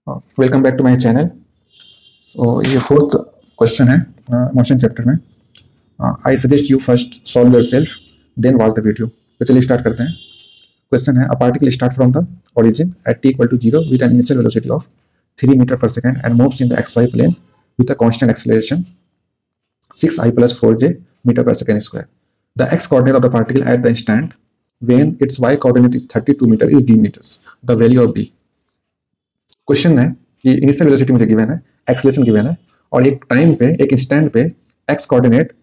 Welcome back to my channel. ये fourth question है motion chapter में। I suggest you first solve yourself then watch the video. तो चलिए start करते हैं। क्वेश्चन है, a particle start from the origin at t equal to 0 with an initial velocity of 3 meter per second and moves in the xy plane with a constant acceleration 6i plus 4j meter per second square. The x coordinate of the particle at the instant when its y coordinate is 32 meter is d meters. The value of d. Question है कि initial velocity मुझे given है, acceleration given है, और एक time पे, एक instant पे x coordinate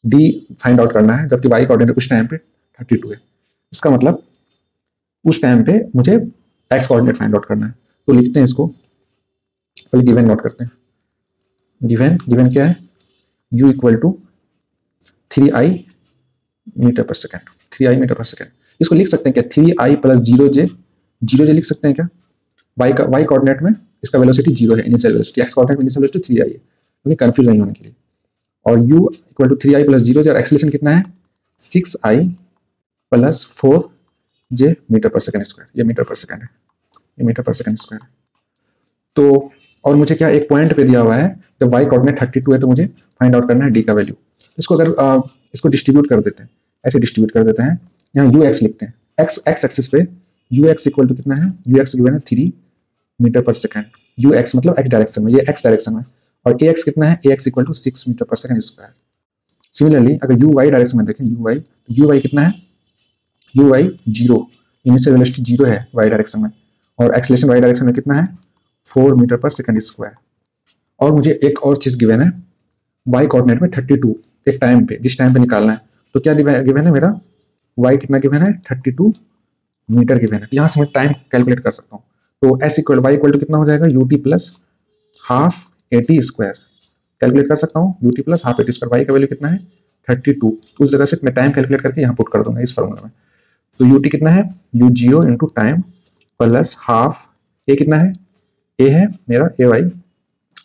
D find out करना है, जबकि वाई कोऑर्डिनेट उस टाइम पे 32 है। इसका मतलब उस टाइम पे मुझे एक्स कोऑर्डिनेट फाइंड आउट करना है। तो लिखते हैं इसको, पहले गिवन नोट करते हैं। गिवन क्या है, u equal to 3i metre per second, 3i metre per second. इसको लिख सकते हैं क्या, 3i प्लस 0j लिख सकते हैं क्या। y कोऑर्डिनेट में इसका वेलोसिटी 0 है, इनिशियल वेलोसिटी, x कोऑर्डिनेट में इनिशियल वेलोसिटी 3i है, क्योंकि कंफ्यूज नहीं होने के लिए। और u equal to 3i plus 0j और एक्सेलरेशन कितना है, 6i प्लस 4j मीटर पर सेकंड स्क्वायर। ये मीटर पर सेकंड है, ये मीटर पर सेकंड स्क्वायर है। तो और मुझे क्या, एक पॉइंट पे दिया हुआ है, जब y कोऑर्डिनेट 32 है तो मुझे फाइंड आउट करना है d का वैल्यू। इसको अगर इसको डिस्ट्रीब्यूट कर देते हैं, ऐसे डिस्ट्रीब्यूट कर देते हैं, यहाँ ux लिखते हैं, x एक्सिस पे ux इक्वल टू कितना है, ux गिवन है 3 मीटर पर सेकंड, ux मतलब x डायरेक्शन में, ये x डायरेक्शन में, और ax कितना है, ax इक्वल टू 6 मीटर पर सेकंड स्क्वायर। सिमिलरली अगर uy डायरेक्शन में देखें, uy कितना है, uy 0, इनिशियल वेलोसिटी 0 है y डायरेक्शन में, और एक्सेलरेशन y डायरेक्शन में कितना है, 4 मीटर पर सेकंड स्क्वायर। और मुझे एक और चीज गिवन है, y कोऑर्डिनेट में 32 के टाइम पे, जिस टाइम पे निकालना है, तो क्या गिवन है मेरा, y कितना गिवन है, 32 मीटर गिवन है। यहाँ से मैं टाइम कैलकुलेट कर सकता हूँ। तो s equal y equal to कितना हो जाएगा, ut plus half a t square. Calculate कर सकता हूँ ut plus half a t square. y का वैल्यू कितना है, 32। उस जगह से मैं टाइम कैलकुलेट करके यहाँ पुट कर दूंगा इस फॉर्मूला में। तो ut कितना है, u0 into time plus half, A कितना है, ए है मेरा A Y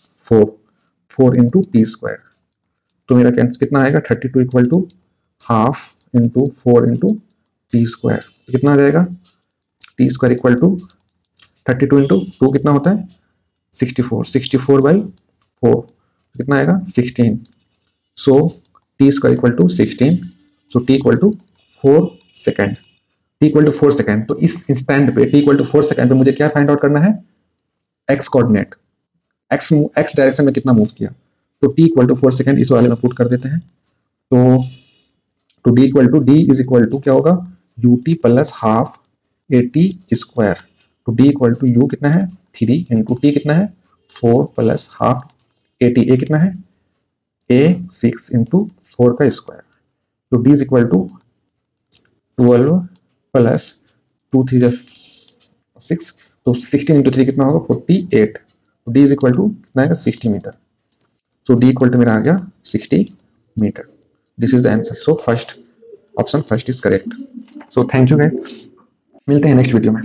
4 into T square. तो मेरा कितना आएगा, 32 equal to half into 4 into T square. कितना आ जाएगा, T square equal to 32 into 2 कितना होता है, 64 बाई 4 कितना आएगा, 16। So T square equal to 16, so T equal to 4 second, T equal to 4 second. तो इस इंस्टेंट पे टी इक्वल टू 4 सेकेंड पे मुझे क्या फाइंड आउट करना है, एक्स कोऑर्डिनेट, एक्स डायरेक्शन में कितना मूव किया। तो टी इक्वल टू 4 सेकेंड इस वाले में पुट कर देते हैं। तो डी इज इक्वल टू क्या होगा, u t plus half a t square. तो डी इक्वल टू यू कितना है, 3 इंटू टी कितना है, 4 plus half a t, a कितना है, ए 6 इंटू 4 का स्क्वायर। तो d is equal to 12 plus 2 3 6, तो 16 इंटू 3 कितना होगा, 48। तो डी इज इक्वल टू कितना आएगा, 60 metre. So d equal to मेरा आ गया 60 metre. This is the answer. So first option first is correct. So thank you guys, मिलते हैं नेक्स्ट वीडियो में।